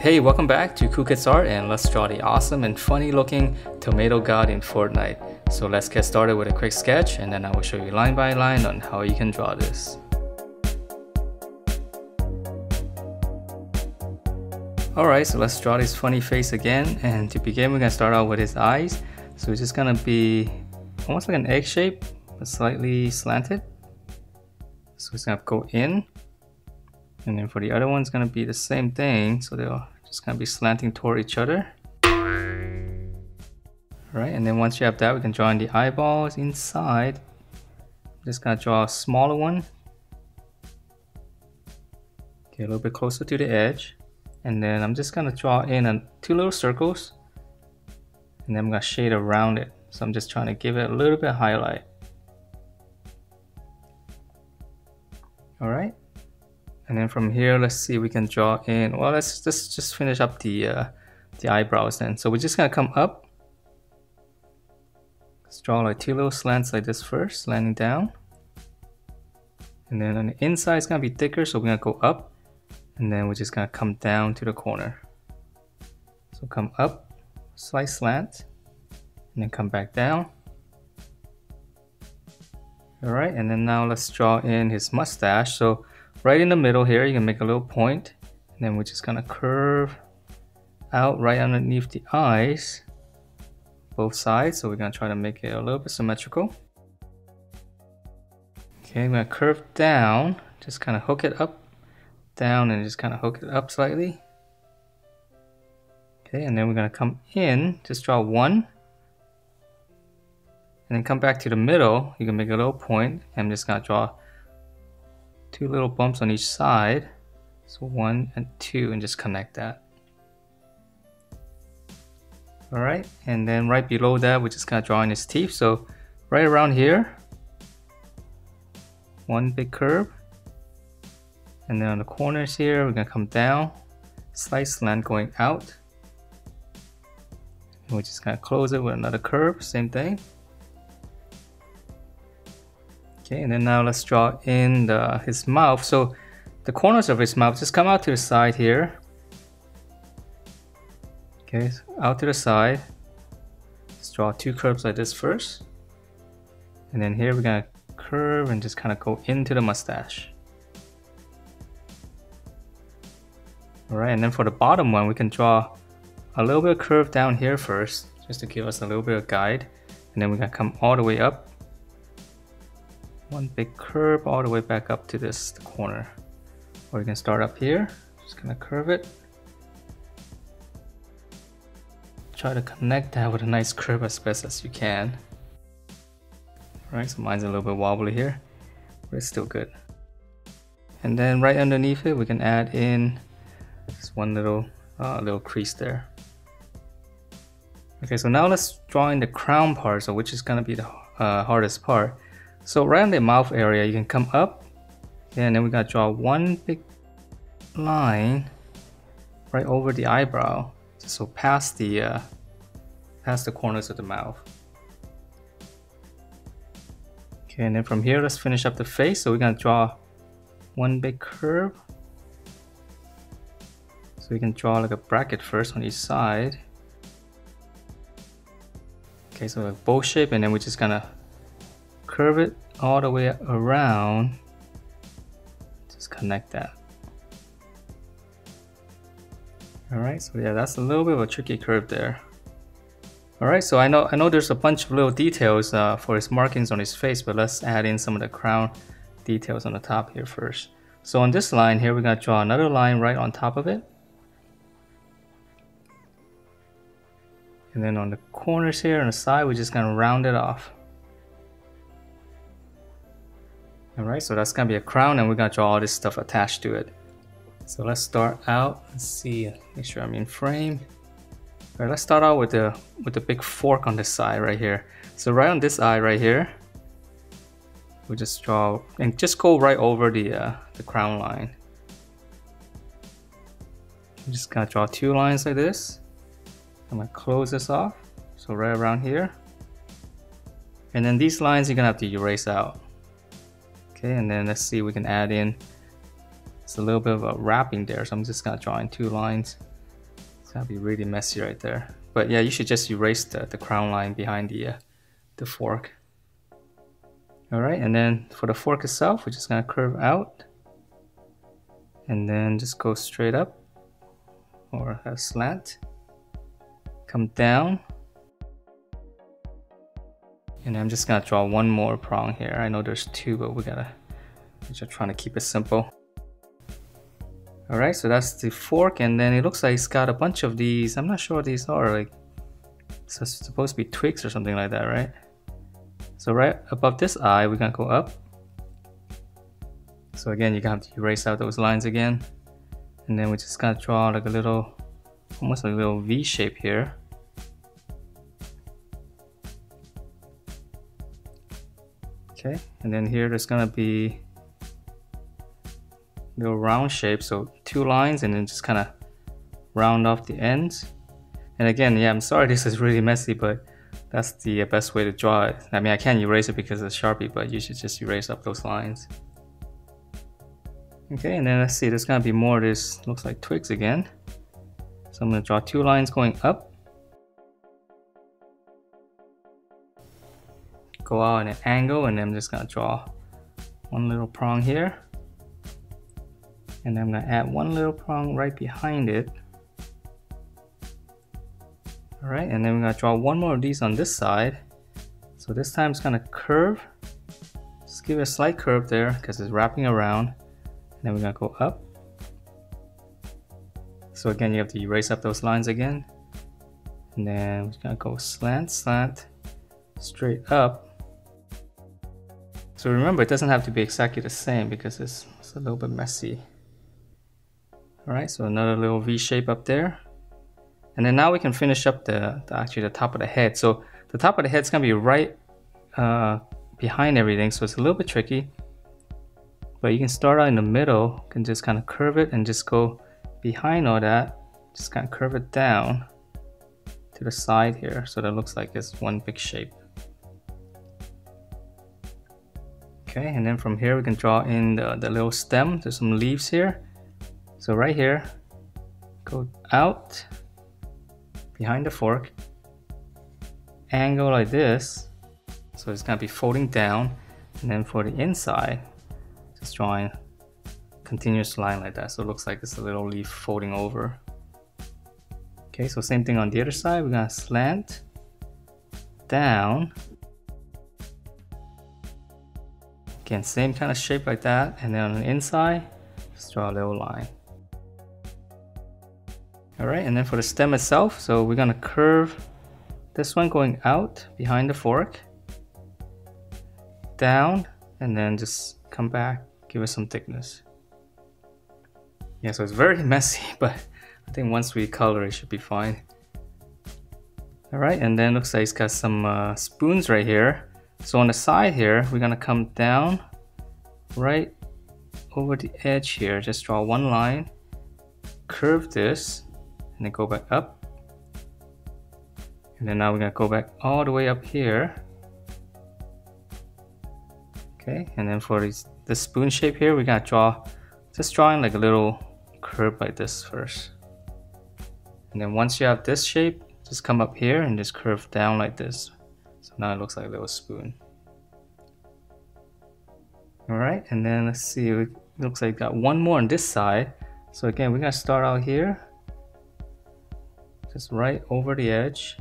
Hey, welcome back to Cool Kids Art, and let's draw the awesome and funny looking tomato god in Fortnite. So let's get started with a quick sketch, and then I will show you line by line on how you can draw this. Alright, so let's draw this funny face again, and to begin we're going to start out with his eyes. So it's just going to be almost like an egg shape, but slightly slanted. So it's going to go in. And then for the other one, it's going to be the same thing, so they're just going to be slanting toward each other. Alright, and then once you have that, we can draw in the eyeballs inside. Just going to draw a smaller one. Okay, a little bit closer to the edge. And then I'm just going to draw in two little circles. And then I'm going to shade around it. So I'm just trying to give it a little bit of highlight. Alright. And then from here, let's see, we can draw in, well, let's just finish up the eyebrows then. So we're just gonna come up. Let's draw like two little slants like this first, slanting down. And then on the inside, it's gonna be thicker, so we're gonna go up. And then we're just gonna come down to the corner. So come up, slight slant, and then come back down. Alright, and then now let's draw in his mustache. So right in the middle here, you can make a little point, and then we're just gonna curve out right underneath the eyes, both sides. So we're gonna try to make it a little bit symmetrical. Okay, I'm gonna curve down, just kind of hook it up, down, and just kind of hook it up slightly. Okay, and then we're gonna come in, just draw one, and then come back to the middle. You can make a little point, and I'm just gonna draw two little bumps on each side, so 1 and 2, and just connect that. Alright, and then right below that, we're just gonna draw in his teeth. So right around here, one big curve, and then on the corners here, we're gonna come down, slight slant going out, and we're just gonna close it with another curve, same thing. Okay, and then now let's draw in his mouth. So the corners of his mouth just come out to the side here. Okay, so out to the side. Let's draw two curves like this first. And then here we're gonna curve and just kind of go into the mustache. Alright, and then for the bottom one, we can draw a little bit of curve down here first, just to give us a little bit of guide. And then we're gonna come all the way up. One big curve all the way back up to the corner. Or you can start up here, just gonna curve it. Try to connect that with a nice curve as best as you can. Alright, so mine's a little bit wobbly here, but it's still good. And then right underneath it, we can add in just one little crease there. Okay, so now let's draw in the crown part, so which is gonna be the hardest part. So right in the mouth area, you can come up, and then we're gonna draw one big line right over the eyebrow, so past the corners of the mouth. Okay, and then from here, let's finish up the face. So we're gonna draw one big curve. So we can draw like a bracket first on each side. Okay, so a bow shape, and then we're just gonna curve it all the way around. Just connect that. Alright, so yeah, that's a little bit of a tricky curve there. Alright, so I know there's a bunch of little details for his markings on his face, but let's add in some of the crown details on the top here first. So on this line here, we're going to draw another line right on top of it. And then on the corners here on the side, we're just going to round it off. Alright, so that's gonna be a crown, and we're gonna draw all this stuff attached to it. So let's start out. Let's see, make sure I'm in frame. Alright, let's start out with the big fork on this side right here. So right on this eye right here, we'll just draw and just go right over the crown line. I'm just gonna draw two lines like this. I'm gonna close this off, so right around here. And then these lines you're gonna have to erase out. Okay, and then let's see, we can add in, it's a little bit of a wrapping there, so I'm just gonna draw in two lines gonna be really messy right there. But yeah, you should just erase the crown line behind the fork. Alright, and then for the fork itself, we're just gonna curve out and then just go straight up or a slant. Come down. And I'm just gonna draw one more prong here. I know there's two, but we're just trying to keep it simple. Alright, so that's the fork, and then it looks like it's got a bunch of these. I'm not sure what these are, like, so it's supposed to be twigs or something like that, right? So right above this eye, we're gonna go up. So again, you're gonna have to erase out those lines again. And then we're just gonna draw like a little, almost like a little V shape here. Okay, and then here there's gonna be little round shape, so two lines and then just kind of round off the ends. And again, yeah, I'm sorry this is really messy, but that's the best way to draw it. I mean, I can't erase it because it's Sharpie, but you should just erase up those lines. Okay, and then let's see, there's gonna be more of this, looks like twigs again. So I'm gonna draw two lines going up. Go out at an angle, and then I'm just gonna draw one little prong here. And I'm gonna add one little prong right behind it. Alright, and then we're gonna draw one more of these on this side. So this time it's gonna curve. Just give it a slight curve there because it's wrapping around. And then we're gonna go up. So again, you have to erase up those lines again. And then we're gonna go slant, slant, straight up. So remember, it doesn't have to be exactly the same because it's a little bit messy. Alright, so another little V shape up there. And then now we can finish up actually the top of the head. So the top of the head's gonna be right behind everything, so it's a little bit tricky. But you can start out in the middle, you can just kind of curve it and just go behind all that. Just kind of curve it down to the side here, so that looks like it's one big shape. Okay, and then from here we can draw in the little stem. There's some leaves here. So right here, go out behind the fork, angle like this, so it's gonna be folding down, and then for the inside, just drawing a continuous line like that, so it looks like it's a little leaf folding over. Okay, so same thing on the other side, we're gonna slant down. Again, same kind of shape like that, and then on the inside, just draw a little line. Alright, and then for the stem itself, so we're gonna curve this one going out behind the fork, down, and then just come back, give it some thickness. Yeah, so it's very messy, but I think once we color it should be fine. Alright, and then looks like it's got some spoons right here. So on the side here, we're gonna come down right over the edge here, just draw one line, curve this, and then go back up. And then now we're gonna go back all the way up here. Okay, and then for the spoon shape here, we're gonna just drawing like a little curve like this first. And then once you have this shape, just come up here and just curve down like this. So now it looks like a little spoon. Alright, and then let's see, it looks like got one more on this side. So again, we're gonna start out here, just right over the edge,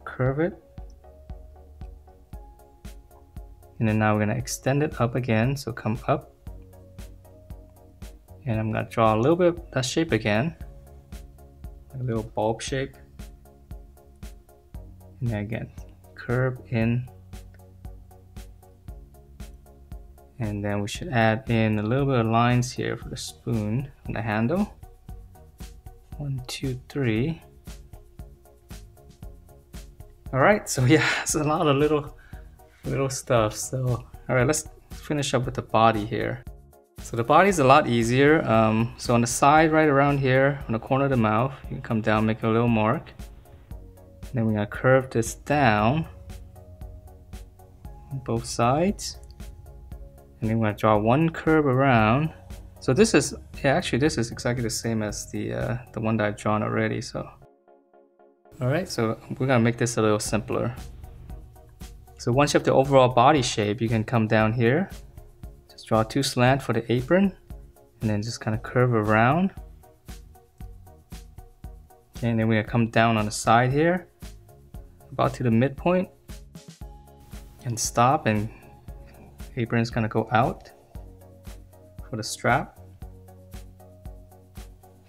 curve it, and then now we're gonna extend it up again, so come up, and I'm gonna draw a little bit of that shape again, like a little bulb shape, and then again curve in, and then we should add in a little bit of lines here for the spoon on the handle. 1, 2, 3. Alright, so yeah, it's a lot of little stuff. So alright, let's finish up with the body here. So the body is a lot easier. So on the side right around here, on the corner of the mouth, you can come down, make a little mark. Then we're gonna curve this down on both sides. And then we're gonna draw one curve around So this is, yeah, actually this is exactly the same as the one that I've drawn already. So, all right, so we're gonna make this a little simpler. So once you have the overall body shape, you can come down here, just draw 2 slant for the apron, and then just kind of curve around. Okay, and then we're gonna come down on the side here, about to the midpoint, and stop, and apron's gonna go out for the strap.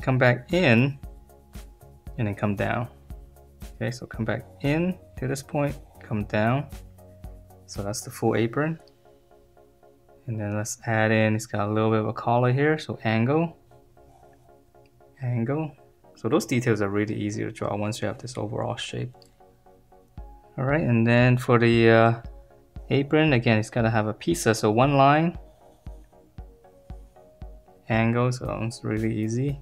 Come back in, and then come down. Okay, so come back in to this point, come down. So that's the full apron. And then let's add in, it's got a little bit of a collar here, so angle. Angle. So those details are really easy to draw once you have this overall shape. Alright, and then for the apron, again, it's gotta have a pizza, so 1 line. Angle, so it's really easy.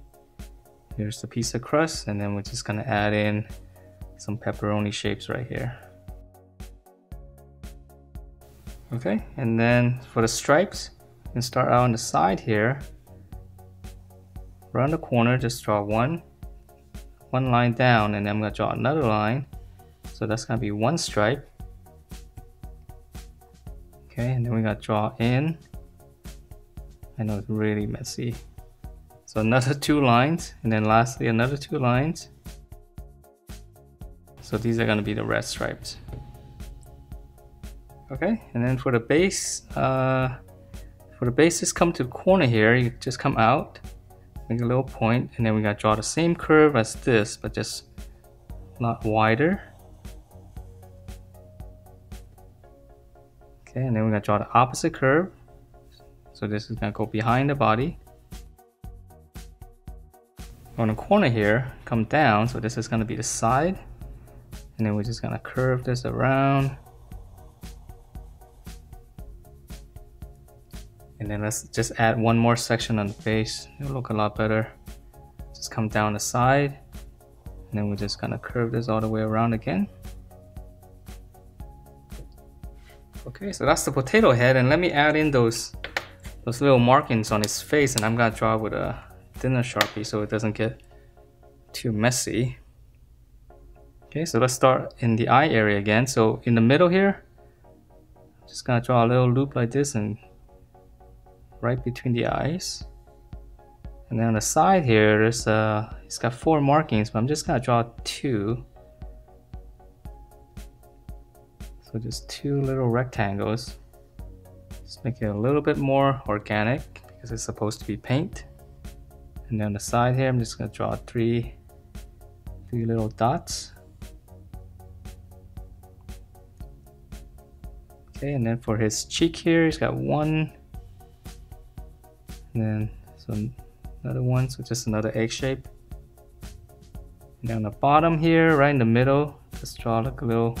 Here's the pizza crust, and then we're just gonna add in some pepperoni shapes right here. Okay, and then for the stripes, you can start out on the side here. Around the corner, just draw one line down, and then I'm gonna draw another line. So that's gonna be 1 stripe. Okay, and then we gotta draw in. I know it's really messy. So another 2 lines, and then lastly another 2 lines. So these are gonna be the red stripes. Okay, and then for the base, just come to the corner here. You just come out, make a little point, and then we gotta draw the same curve as this, but just a lot wider. Okay, and then we're gonna draw the opposite curve. So this is gonna go behind the body. On the corner here, come down, so this is gonna be the side. And then we're just gonna curve this around. And then let's just add 1 more section on the base. It'll look a lot better. Just come down the side. And then we're just gonna curve this all the way around again. Okay, so that's the potato head, and let me add in those little markings on his face, and I'm gonna draw with a thinner Sharpie so it doesn't get too messy. Okay, so let's start in the eye area again. So in the middle here, just gonna draw a little loop like this and right between the eyes. And then on the side here, there's it's got 4 markings, but I'm just gonna draw 2. So just 2 little rectangles. Just make it a little bit more organic because it's supposed to be paint. And then on the side here, I'm just gonna draw 3 little dots. Okay, and then for his cheek here, he's got 1. And then so another 1, so just another egg shape. And then on the bottom here, right in the middle, just draw like a little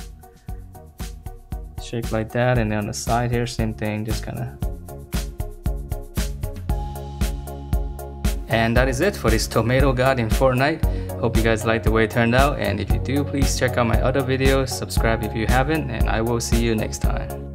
shape like that. And then on the side here, same thing, just kinda. And that is it for this tomato god in Fortnite. Hope you guys liked the way it turned out, and if you do, please check out my other videos, subscribe if you haven't, and I will see you next time.